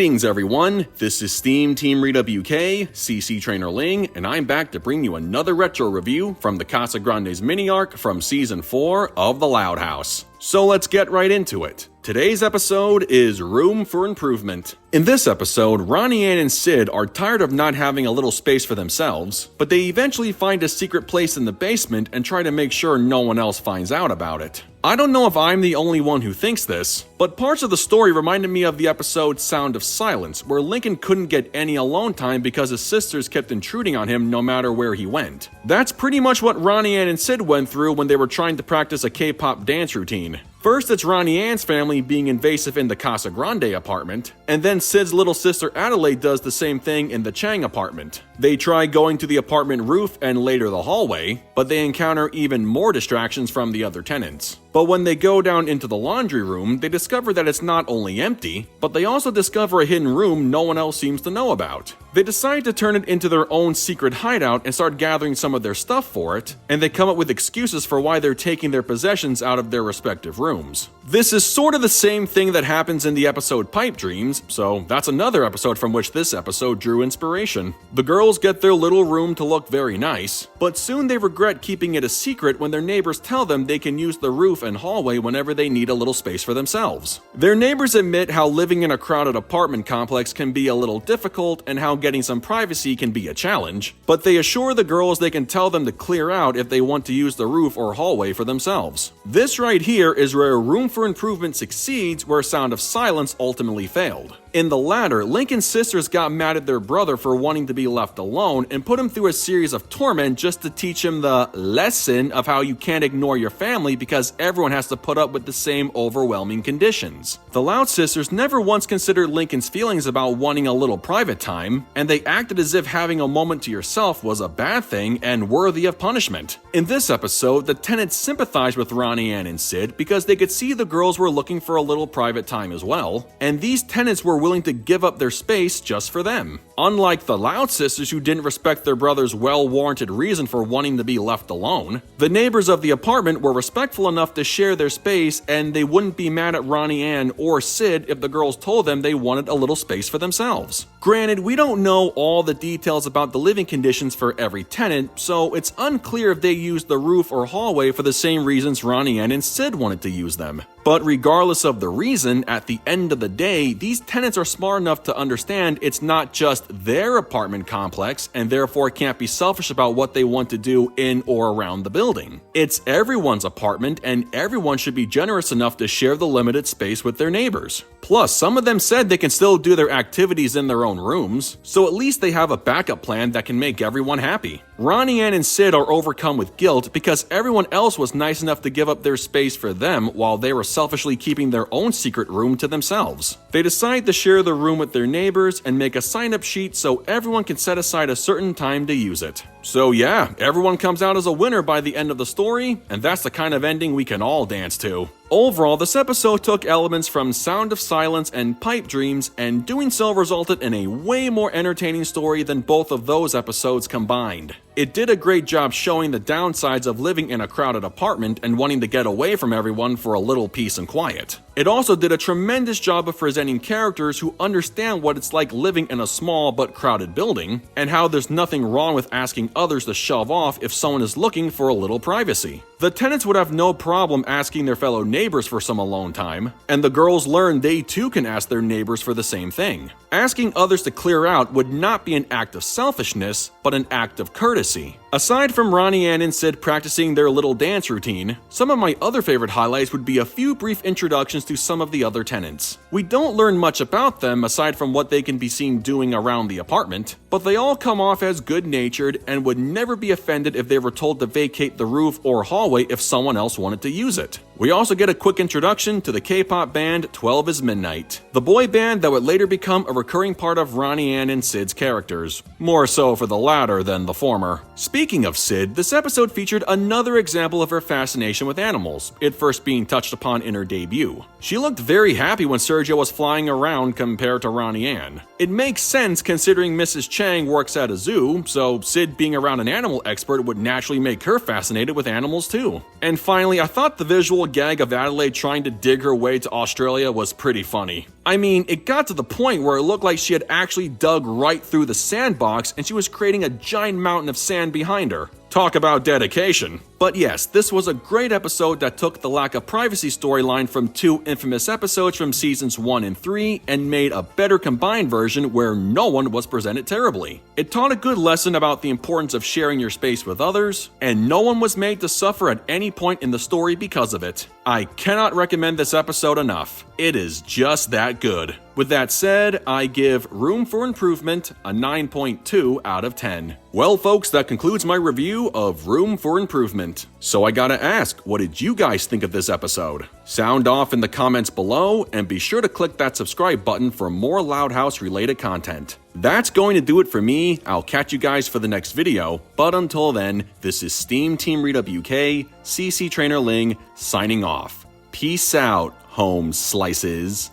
Greetings everyone, this is SteamTeamRedubUK, CC Trainor-Ling, and I'm back to bring you another retro review from the Casagrandes mini-arc from Season 4 of The Loud House. So let's get right into it. Today's episode is Room for Improvement. In this episode, Ronnie Anne and Sid are tired of not having a little space for themselves, but they eventually find a secret place in the basement and try to make sure no one else finds out about it. I don't know if I'm the only one who thinks this, but parts of the story reminded me of the episode Sound of Silence, where Lincoln couldn't get any alone time because his sisters kept intruding on him no matter where he went. That's pretty much what Ronnie Anne and Sid went through when they were trying to practice a K-pop dance routine. First, it's Ronnie Anne's family being invasive in the Casagrande apartment, and then Sid's little sister Adelaide does the same thing in the Chang apartment. They try going to the apartment roof and later the hallway, but they encounter even more distractions from the other tenants. But when they go down into the laundry room, they discover that it's not only empty, but they also discover a hidden room no one else seems to know about. They decide to turn it into their own secret hideout and start gathering some of their stuff for it, and they come up with excuses for why they're taking their possessions out of their respective rooms. This is sort of the same thing that happens in the episode Pipe Dreams, so that's another episode from which this episode drew inspiration. The girls get their little room to look very nice, but soon they regret keeping it a secret when their neighbors tell them they can use the roof and hallway whenever they need a little space for themselves. Their neighbors admit how living in a crowded apartment complex can be a little difficult and how getting some privacy can be a challenge, but they assure the girls they can tell them to clear out if they want to use the roof or hallway for themselves. This right here is where Room for Improvement succeeds where Sound of Silence ultimately failed. In the latter, Lincoln's sisters got mad at their brother for wanting to be left alone and put him through a series of torment just to teach him the lesson of how you can't ignore your family because everyone has to put up with the same overwhelming conditions. The Loud sisters never once considered Lincoln's feelings about wanting a little private time, and they acted as if having a moment to yourself was a bad thing and worthy of punishment. In this episode, the tenants sympathized with Ronnie Anne and Sid because they could see the girls were looking for a little private time as well, and these tenants were willing to give up their space just for them. Unlike the Loud sisters who didn't respect their brother's well-warranted reason for wanting to be left alone, the neighbors of the apartment were respectful enough to share their space, and they wouldn't be mad at Ronnie Anne or Sid if the girls told them they wanted a little space for themselves. Granted, we don't know all the details about the living conditions for every tenant, so it's unclear if they used the roof or hallway for the same reasons Ronnie Anne and Sid wanted to use them. But regardless of the reason, at the end of the day, these tenants are smart enough to understand it's not just their apartment complex and therefore can't be selfish about what they want to do in or around the building. It's everyone's apartment and everyone should be generous enough to share the limited space with their neighbors. Plus, some of them said they can still do their activities in their own rooms, so at least they have a backup plan that can make everyone happy. Ronnie Anne and Sid are overcome with guilt because everyone else was nice enough to give up their space for them while they were selfishly keeping their own secret room to themselves. They decide to share the room with their neighbors and make a sign-up sheet so everyone can set aside a certain time to use it. So yeah, everyone comes out as a winner by the end of the story, and that's the kind of ending we can all dance to. Overall, this episode took elements from Sound of Silence and Pipe Dreams, and doing so resulted in a way more entertaining story than both of those episodes combined. It did a great job showing the downsides of living in a crowded apartment and wanting to get away from everyone for a little peace and quiet. It also did a tremendous job of presenting characters who understand what it's like living in a small but crowded building, and how there's nothing wrong with asking others to shove off if someone is looking for a little privacy. The tenants would have no problem asking their fellow neighbors for some alone time, and the girls learn they too can ask their neighbors for the same thing. Asking others to clear out would not be an act of selfishness, but an act of courtesy. Aside from Ronnie Anne and Sid practicing their little dance routine, some of my other favorite highlights would be a few brief introductions to some of the other tenants. We don't learn much about them aside from what they can be seen doing around the apartment, but they all come off as good-natured and would never be offended if they were told to vacate the roof or hallway if someone else wanted to use it. We also get a quick introduction to the K-pop band 12 is Midnight, the boy band that would later become a recurring part of Ronnie Anne and Sid's characters, more so for the latter than the former. Speaking Speaking of Sid, this episode featured another example of her fascination with animals, it first being touched upon in her debut. She looked very happy when Sergio was flying around compared to Ronnie Anne. It makes sense considering Mrs. Chang works at a zoo, so Sid being around an animal expert would naturally make her fascinated with animals too. And finally, I thought the visual gag of Adelaide trying to dig her way to Australia was pretty funny. I mean, it got to the point where it looked like she had actually dug right through the sandbox and she was creating a giant mountain of sand behind her. Talk about dedication. But yes, this was a great episode that took the lack of privacy storyline from two infamous episodes from seasons 1 and 3 and made a better combined version where no one was presented terribly. It taught a good lesson about the importance of sharing your space with others, and no one was made to suffer at any point in the story because of it. I cannot recommend this episode enough. It is just that good. With that said, I give Room for Improvement a 9.2 out of 10. Well folks, that concludes my review of Room for Improvement. So I gotta ask, what did you guys think of this episode? Sound off in the comments below, and be sure to click that subscribe button for more Loud House related content. That's going to do it for me. I'll catch you guys for the next video, but until then, this is SteamTeamRedubUK, CC Trainor-Ling, signing off. Peace out, home slices.